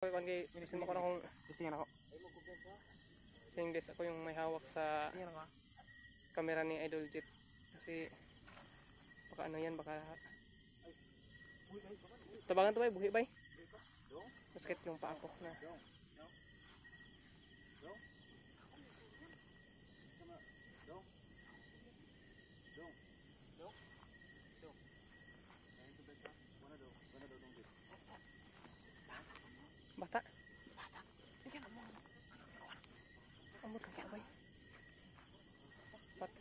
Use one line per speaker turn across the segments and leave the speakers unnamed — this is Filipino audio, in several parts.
Bilisin mo ko na kung testingan ako. Saying this, ako yung may hawak sa camera ni Idol Jet. Kasi baka ano yan, baka tabangan to bay, buhi bay. Masakit yung paa ko na. Bata. Amot ka bay. Bata.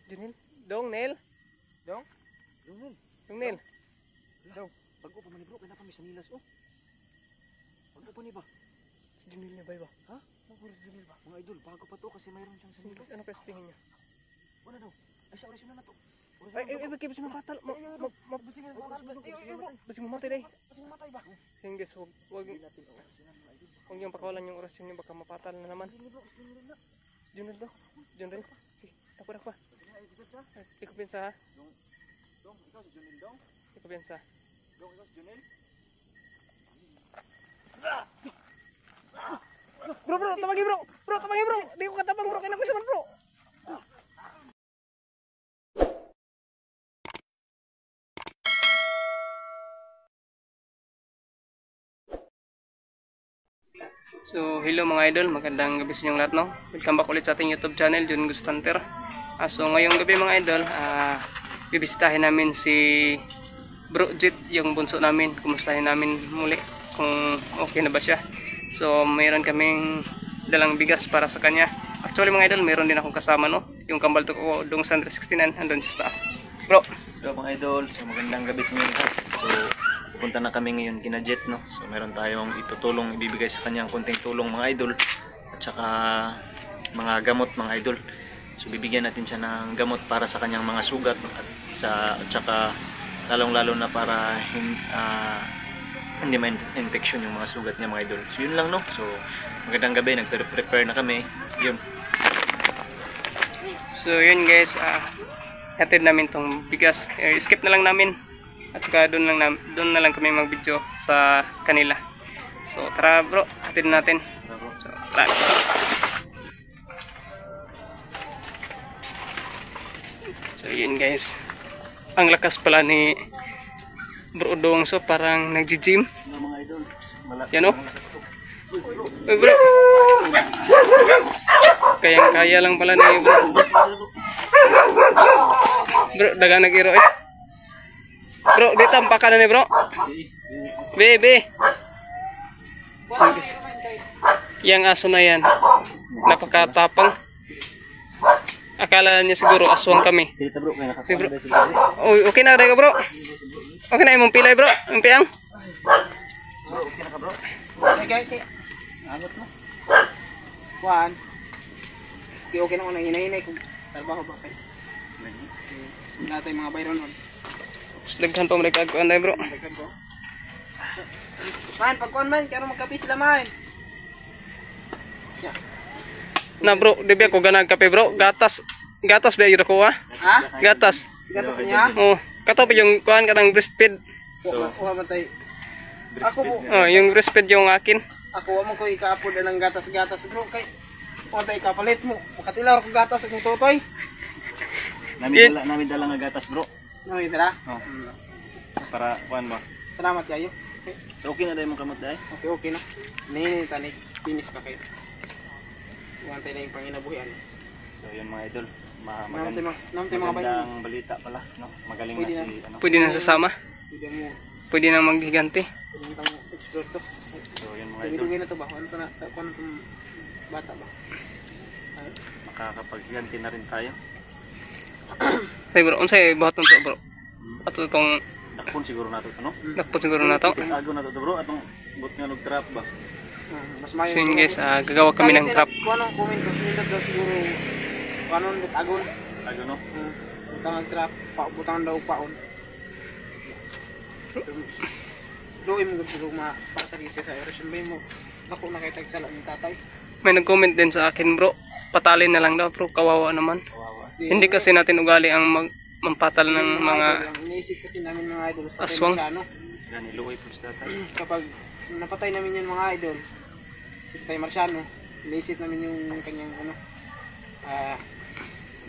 Junil. Dong, Nel. Dong. Dong, Nel.
Dong. Bago pa man bro, kaya na kami sa nilas oh. Bago pa ni ba?
Si Junil niya bay ba?
Ha? Bago si Junil ba? Mga idol, bago pa to kasi mayroon siyang sa nilas.
Ano testingin niya?
Wala daw. Ay sa oras na to.
Ay, bakit mo patal?
Basing mo matay.
Basing mo matay day.
Basing mo matay ba?
Saying this, wag yung pakawalan yung orasyon niyo, baka mapatal na naman. Junil daw. Junil. Sige, takpa. Ikaw pinsa ha?
Dong, ikaw si Junil dong?
Ikaw pinsa.
Dong, ikaw si Junil?
Bro, tabagi bro. Bro, tabagi bro. Di ko katabang bro, kaya na ko siya man bro. So, hello mga idol, magandang gabi sa inyong lahat, no? Welcome back ulit sa ating YouTube channel, Jun Ghost Hunter. So, ngayong gabi mga idol, bibisitahin namin si Bro Jet, yung bunso namin. Kumustahin namin muli kung okay na ba siya. So, mayroon kaming dalang bigas para sa kanya. Actually mga idol, mayroon din akong kasama, no? Yung kambal to ko, Dong Sandra 69, andun sa taas. Bro!
Hello mga idol, so magandang gabi sa inyo lahat. So, pupunta na kami ngayon kina Jet, no? So meron tayong itutulong, ibibigay sa kanyang konting tulong mga idol at saka mga gamot mga idol. So bibigyan natin siya ng gamot para sa kanyang mga sugat at saka lalong-lalo na para hindi ma-infection yung mga sugat niya mga idol. So yun lang, no? So magandang gabi, nagpe-prepare na kami. Yun.
So yun guys, hatid namin tong bigas. Skip na lang namin. At saka doon na lang kami mag-video sa kanila. So tara bro, hatid natin. So tara. So yun guys. Ang lakas pala ni Bro Dong, so parang nagji-gym.
Mga idol,
yan o. Uy bro. Kayang-kaya lang pala ni bro. Bro, daga nag-iro eh. Bro, di tampakan na ni bro. Bebe. Yang aso na yan, napakatapang. Akala niya siguro aswang kami.
dito bro, kaya
Bro. Uy, okay na rin ka bro. Okay na imong pilay bro. Yung piyang.
bro, okay na ka bro?
Okay. Abot mo. Kuan. Okay na ko nang hinay-hinay kung trabaho ba kay. Natay mga bayron nun.
Daghan pa mo nagkagkuan na bro.
Man, pagkuan man, kaya magkape sila man.
Na bro, di ba ko ganag kape bro? Gatas ba yun ako ha?
Ha?
Gatas.
Gatas niya?
Oh, kato pa yung kuan katang breastfeed.
Kuha man tay. Ako po.
Oh, yung breastfeed yung akin.
Ako mo ko ikaapod ng gatas-gatas bro kay. O tay kapalit mo. Makatilaw ko gatas akong tutoy.
Namin dala nga gatas bro.
No, itra.
Oh. Para kuan ba?
Salamat kayo.
So, okay na dahil mong kamot dahil?
Okay na. Nini tani finish pa kayo. Kuan tay na yung panginabuhian.
So yun mga idol,
Magandang
balita pala, no? Magaling na si ano.
Pwede na sasama.
Hindi mo.
Pwede na maghiganti.
Pwede tang explore to.
So yun mga idol,
Bibigay na to ba? Ano to na? Kuan tong bata ba?
makakapaghiganti na rin tayo.
Say bro, unsay buhat nito bro? Ato tong
Dakpon siguro nato to, no?
nakpot siguro na to.
Tago na to bro, atong but nga trap ba?
Mas
So yun guys, gagawa kami ng trap.
Kuan ang comment ko nila daw siguro kanon lit agon.
Tago no?
Butang ang trap, butang daw paon. Doon mo siguro mapatagis sa erosion bay mo. Ako nakita sa lang tatay.
May nag-comment din sa akin bro, patalin na lang daw bro, kawawa naman.
Kawawa.
Hindi kasi natin ugali ang mampatal ng mga
iniisip kasi namin mga idol sa
aswang.
ano,
Gani luoy po sa tatay.
kapag napatay namin yung mga idol. Si Tay Marciano, iniisip namin yung kanyang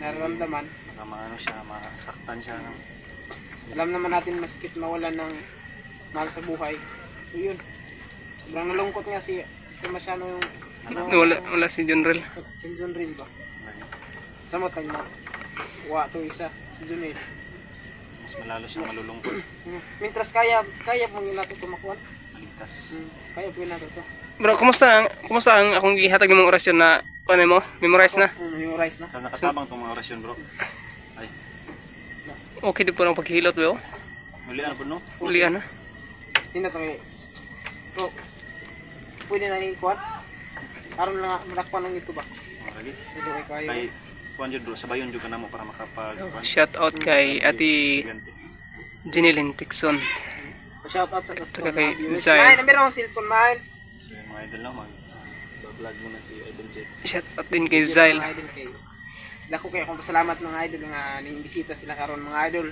nararamdaman.
Baka maano siya, masaktan siya. No?
Alam naman natin masikip mawalan ng mahal sa buhay. So yun, sobrang nalungkot nga si Tay Marciano yung
Wala si Junrel.
John rin ba? Samot tayo na. To isa, si Junel.
Mas malalo siya malulungkot.
Mintras kaya mong natin tumakuan.
Maligtas.
Kaya po natin to.
Bro, kumusta ang akong gihatag nimong orasyon na ano mo? Memorize na?
Memorize na.
Saan nakatabang itong mga orasyon bro? Ay,
Okay din po ang paghilot bro.
ulian po no?
Ulian na.
Hindi na to eh. So, pwede na ikuan. Karon lang malakpan ng ito ba?
Mga lagi.
Ito ay kayo.
Kay, kuhan dyan bro, sabayon dyan ka na mo para makapag...
Shout out kay Ate Jeneline Tixon.
Shout out sa
Saka kay
viewers.
Zay.
Main, meron akong cellphone, main.
So yung mga idol lang, mag-vlog muna si Idol Jet.
Shout out din kay Zyle.
Mga idol kay. Dako kayo akong pasalamat mga idol nga niimbisita sila karon mga idol.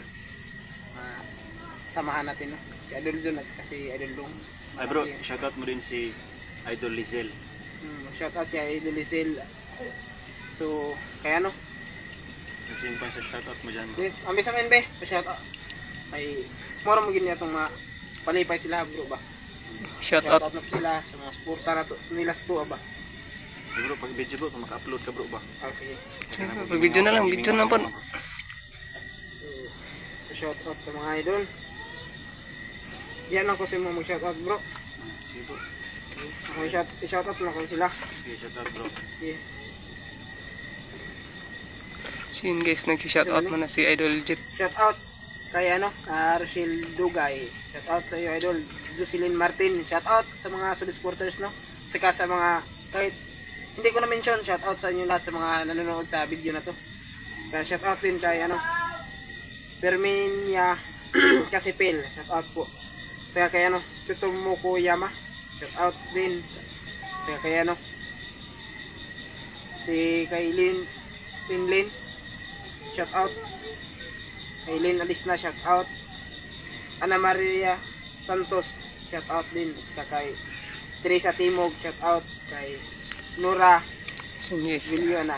Samahan natin no. Si Idol John at si Idol Long.
Ay bro, shoutout mo din si Idol Lizel.
Shout out kay Idol Lizel. So, kaya ano?
Kasi pa sa shoutout mo dyan bro.
Ambi sa men be, shout out. Ay, moro mo gini atong palipay sila bro ba.
Shout
Shout
out.
out na sila sa mga suporta na to nila sa tuwa ba.
Hey bro, pag video bro, kung maka-upload ka bro ba?
Sige.
Pag video na lang, video na po.
So, shout out sa mga idol. Yan lang ko sa mga mag-shout out bro.
Sige bro.
Ako shout out lang ko sila.
Sige, shoutout bro.
Yeah.
So yun guys, nag-shout out mo na si Idol Jet.
Shout out kay Rochelle Dugay. Shout out sa iyo idol Jocelyn Martin. Shout out sa mga solid supporters no. Saka sa mga kahit hindi ko na mention, shout out sa inyo lahat sa mga nanonood sa video na to. Kaya shout out din kay Perminia Casipel. Shout out po. Saka kay Tsutomuko Yama. Shout out din. Saka kay si kay Lin. Shout out. Kay Lynn Alisna, shout out. Ana Maria Santos, shout out din. At kay Teresa Timog, shout out. Kay Nora
So yes,
Villana,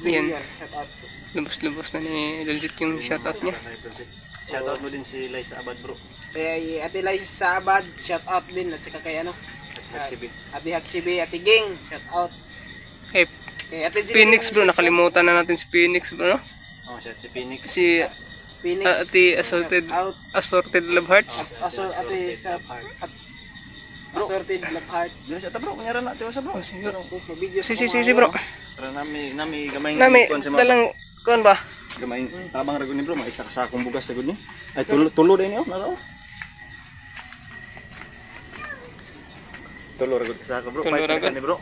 Yan.
shout out.
lubos-lubos na ni Idol Jet yung shout out niya.
Shoutout mo din si Liza Abad bro.
Kay Ate Liza Sabad, shout out din. At saka kay
Hatsibi.
Ate Hatsibi, Ate Ging, shout out.
Hey,
Kay Ate
Phoenix bro, nakalimutan na natin si Phoenix bro, no?
Oh, si Ate Phoenix.
Si
Phoenix,
Ate Assorted,
shout out.
Assorted Love Hearts.
Ate sa Assorted Love Hearts.
Dili siya ta bro, kunyaran na tiyo sa bro.
Video
Si bro.
Para nami gamay
Nami,
kuan sa mga
dalang, kuan ba?
gamay tabang ragon ni bro, may isa ka sakong bugas sa gud ni. Ay tulo din niyo, naro. Tulo ragon sa ako bro,
Tulo
5
ragon.
second ni bro.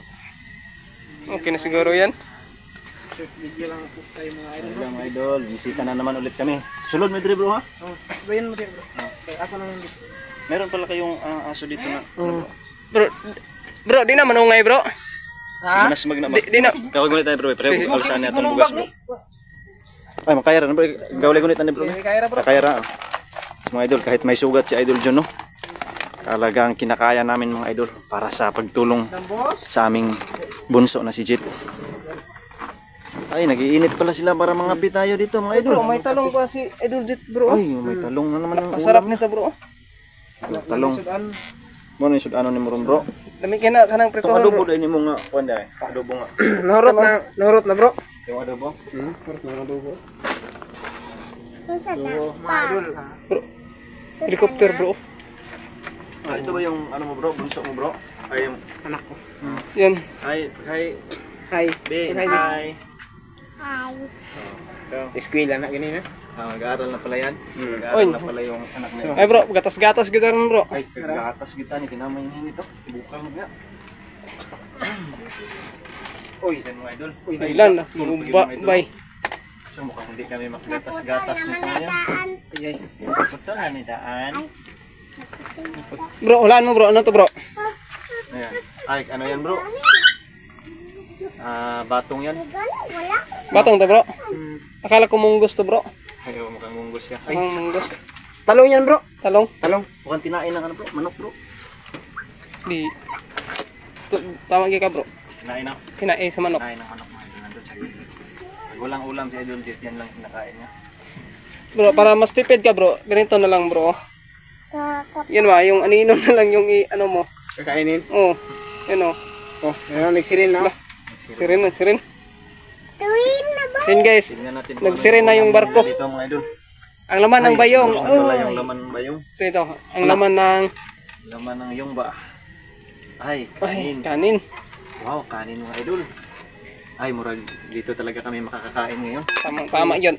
Okay na siguro yan.
video lang po tayo mga idol.
Ayun mga idol, bisita na naman ulit kami. Sulod mo diri bro ha.
Bayan mo din bro. Kaya ako naman dito.
Meron pala kayong aso dito na.
Bro, di na manungay bro.
Mas magna.
Di na.
Kawag gunit tayo bro, pre alsan niya atong bugas bro. Ay makayara na bro, gawlay gunit na bro. Makayara. Mga idol, kahit may sugat si Idol John no. Talagang kinakaya namin mga idol para sa pagtulong sa aming bunso na si Jet. Ay, nagiinit pala sila para mga tayo dito mga idol.
Bro, may talong pa si Idol Jet bro.
Ay, may talong na naman ang
Masarap
ulam.
nito bro.
Talong. Mo ni sud ano ni mo bro.
Dami ka na kanang
Ito
pretohon
adobo
bro.
dai nimo nga kuan dai. Adobo nga.
Nahurot na bro.
Yung adobo.
Nahurot na adobo. Mga idol.
Helicopter bro.
Ah, ito ba yung ano mo bro, bunso mo bro? Ay, yung
Anak ko.
Yan.
hi,
Hi.
Be,
Hi.
hi.
Eskwela na ganina.
Nag-aaral na pala yan.
Oy.
Nag-aaral na pala yung anak niya.
Ay bro, gatas-gatas kita ron bro.
Ay, nag-aatas kita ni kinamay niya nito. Bukal mo nga. Uy, yan mga idol. Uy,
Ilan na. Bye.
So mukhang hindi kami makagatas-gatas nito ngayon.
Ayay.
Ito na ni daan.
Bro, hulaan mo bro. Ano to bro?
Ayan. Ay, ano yan bro? Batong yan.
Batong to bro. Akala ko munggos to bro.
Ay, oh, mukhang munggos ka. Ay,
Ang munggos.
Talong yan bro.
Talong.
Talong.
mukhang tinain ng ano bro, manok bro.
Di. Tama ka bro.
Kinain na.
Kinain sa manok.
Kinain ng manok mga idol nandun sa gilid. Pag walang ulam si Idol Jet, yan lang kinakain niya.
Bro, para mas tipid ka bro, ganito na lang bro. Yan ba, yung aninom na lang yung ano mo.
Kakainin.
Oo. Yan o.
Oh, ayun, nagsirin na.
Sirin. Yan guys,
Tingnan natin
nagsirin na yung barko.
Dito mga idol.
Ang laman ng bayong.
Gusto nila yung laman ng bayong.
Ito, ang laman ng
Laman ng yung ba? Ay,
ay,
kanin.
kanin.
Wow, kanin mga idol. Ay, murag dito talaga kami makakakain ngayon.
Tama yun.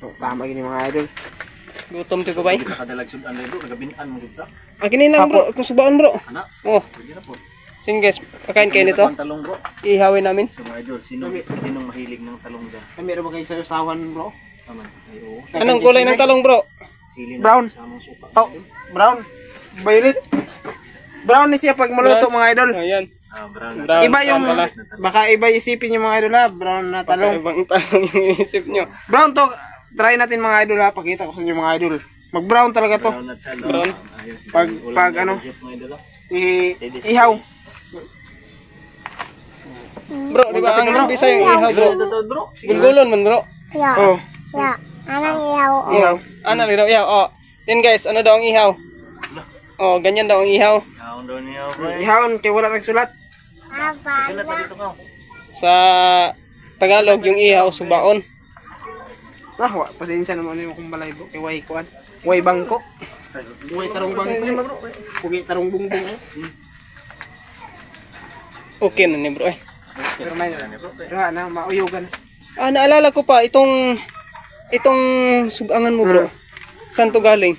Oh, tama gini mga idol.
Gutom to ko bay.
Hindi nakadalag sudan na idol, nagabinan mo dito.
Kinin lang bro, kung subaon bro.
Anak,
Oh,
pwede na po.
sige guys, kakain kayo nito.
Talong bro.
Ihawin namin.
So mga idol, sinong mahilig ng talong dyan?
Ay, meron ba kayo sa usawan, bro?
Aman, ay oo.
Anong kulay ng talong bro?
Sili na
Brown.
kasamang suka.
Oh, brown. Violet. Brown ni siya pag maluto mga idol.
Ayan.
Ah, brown.
Brown.
Iba yung,
pala.
baka iba isipin yung mga idol ha. Brown na talong.
Ibang talong yung isip nyo.
Brown to. Try natin mga idol ha. Pakita ko sa inyo mga idol. Mag-brown talaga to.
Brown na talong.
Brown.
Ayun.
Pag
Ulam
ano,
na budget, mga idol, ah.
ihaw.
Bro, di ba ang bisa yung ihaw bro?
Ito, bro.
Gulgulon man bro.
Oh, ihaw.
Ano daw ihaw? Oh. Yan guys, ano daw ang ihaw? Oh, ganyan daw ang ihaw.
Yaon daw niya, bro.
Ihawon kay wala nagsulat.
Sulat pa dito ka.
Sa Tagalog yung ihaw subaon.
Ah, pasensya naman yung kung balay bro. Kay way kuan. Way bangko. Way tarong bangko. Pugi tarong bungbong.
Okay na ni bro eh.
Pero may pero na mauyugan.
Ah, naalala ko pa itong sugangan mo bro. Saan to galing?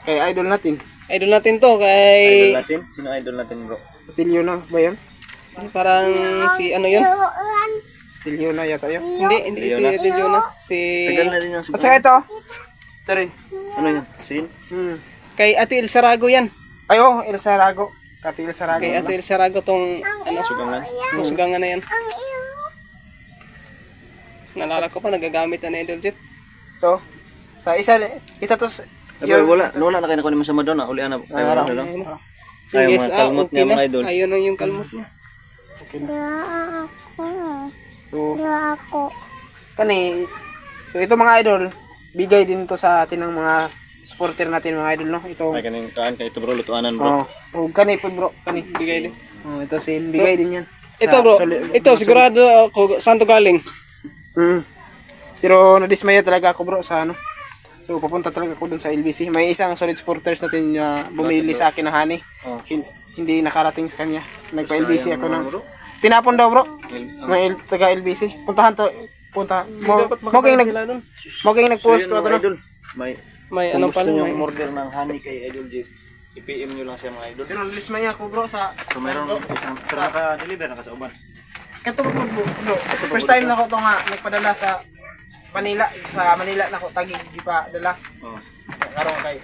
Kay idol natin.
Idol natin to kay
Idol natin? Sino idol natin, bro?
Tilyo na ba yun?
parang si ano yun?
Tilyo na yata yun.
Hindi si Tiljona. Si
Tagal na rin yung
At
subukan.
saka ito. Ito rin.
Ano yun? Sin?
kay Ate El Sarago yan.
Ay oh, El Sarago. Kati El Sarago.
Kay Ate El Sarago tong ano,
Sugangan?
sugangan na yan. Nalala ko pa nagagamit na ni Idol Jet.
Ito. Sa isa, ito to.
Ay, wala na kayo nakunin mo sa Madonna. Ulian na. Ayaw na lang. Ay, mga kalmot niya, mga idol.
Ayun na yung kalmot niya.
So, kani, so ito mga idol, bigay din to sa atin ng mga supporter natin mga idol, no? Ito.
Ay, kanin kaan ka ito, bro. Lutuanan, bro.
Oh, kani po bro, kani
Bigay din.
Oh, ito sin, bigay din yan.
Ito bro, ito sigurado ako saan to galing.
Pero nadismaya talaga ako bro sa ano. So papunta talaga ako dun sa LBC. May isang solid supporters natin na bumili sa akin ng honey.
Oh.
Hindi nakarating sa kanya. Nagpa-LBC ako ng
bro.
tinapon daw bro. May taga LBC. Puntahan to. Punta. Mo kayong nag-post ko
mga
ito.
idol.
May
Kung
ano
gusto
pala
nyo
may
order ng honey kay Idol Jess, i-PM nyo lang siya mga idol.
Pero nadismaya ako bro sa
So meron isang, pero naka-deliver, naka-sauban.
kato po bro. First time na ko to nga nagpadala sa Manila. Sa Manila na ko tagi di pa dala.
Oh.
Karon kay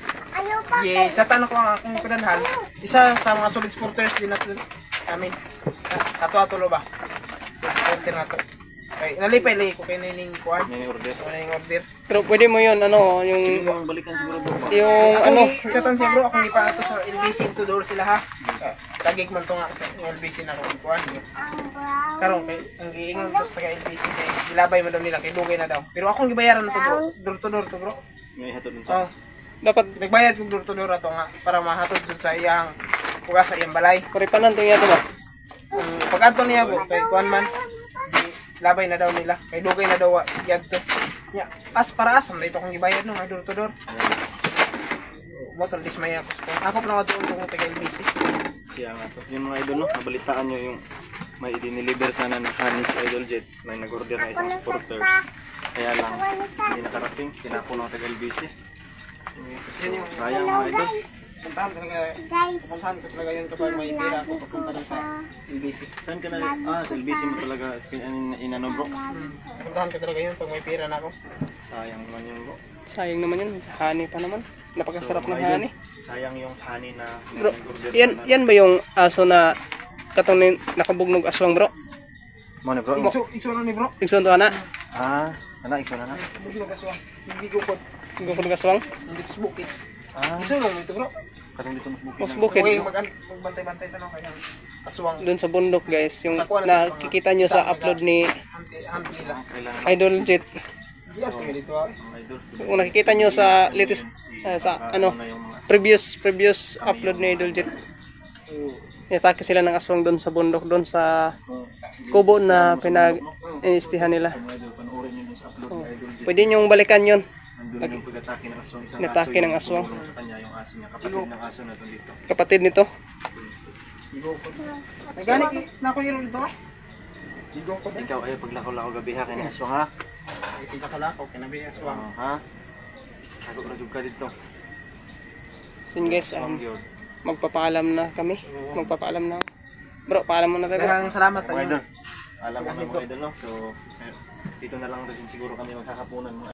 chatan ako ang akong padalhan. Isa sa mga solid supporters din natin amin. Sa ato ba? Supporter nato. Kay nalipay lagi ko kay nining kuan.
Yan yung order.
Ano yung order?
pero pwede mo yun ano yung
Yung balikan siguro bro.
yung
Ako
ano
ni chatan siya bro, akong ipa ato sa LBC to door sila ha. Tagig man to nga sa LBC na ko kuan. Karon kay ang giingon to sa taga LBC kay gilabay man daw nila kay dugay na daw. Pero akong gibayaran na to bro. Door to door to bro.
May hatod nito.
Oh,
dapat
nagbayad ko door to door ato nga para mahatod jud sa iyang kuga sa iyang balay.
paripanan tingya to ba?
Pag-adto niya bro kay kuan man di labay na daw nila. Kay dugay na daw yad to. Nya, as para asam na ito akong gibayad no nga door to door. Motor dismaya ako. Ako pa na doon kung taga LBC.
Siya nga to. Yung mga idol, no? Nabalitaan nyo yung may i-deliver sana ng honey si Idol Jet. May nag-order na isang supporters. Kaya lang, hindi nakarating. Tinapon ng taga-LBC. Sayang mga idol.
Puntahan ko talaga yun kapag may pera ako papunta na sa LBC.
Saan ka na? Sa LBC mo talaga inano bro.
Puntahan ko talaga yun pag may pera na ako.
Sayang naman yun bro.
Sayang naman yun, honey pa naman. Napakasarap ng
mga idol,
honey.
sayang yung honey na
Bro,
nag-order sana.
yan ba yung aso na katong nakabugnog aswang bro?
Mo na bro.
Ikso na ni bro.
Igsoon to ana?
Anak, ikaw na na.
Hindi ko kaswa. Hindi ko pod.
Gukod aswang?
Hindi ko bukit.
Ah,
Ikso lang ito bro.
Katong dito mas
Mas
bukid.
bukid.
Magbantay-bantay pa no kaya aswang
Doon sa bundok guys, yung nakikita nyo sa upload ni
anti nila.
Kailangan
Idol Jet.
Di ako dito ah.
mga idol.
Kung nakikita nyo sa latest, sa ano,
Na yung mga
previous upload ni Idol Jet. Inatake sila ng aswang doon sa bundok, doon sa kubo na pinag-inistihan nila.
mga idol, panoorin niyo dun sa upload ni Idol Jet.
Pwede nyong balikan yon.
Nandun yung pag-atake ng aswang. Isang
Inatake
aso
ng
yung
aswang.
tumulong sa kanya, yung aso niya. Kapatid ng aso na dito.
Kapatid nito.
Nagani na ako hero dito ah. Igong ko din.
Ikaw ay paglakaw-lakaw gabi ha, kaya ng aswang ha.
Isig ka kalakaw kinabi aswang.
Ha? Ako na ka dito.
So yun guys,
Aswang yun.
magpapaalam na kami. Magpapaalam na. Bro, paalam muna tayo.
Daghang salamat sa
Mga
inyo.
idol. Alam mo na mga idol no? So, dito na lang rin siguro kami magkakapunan mga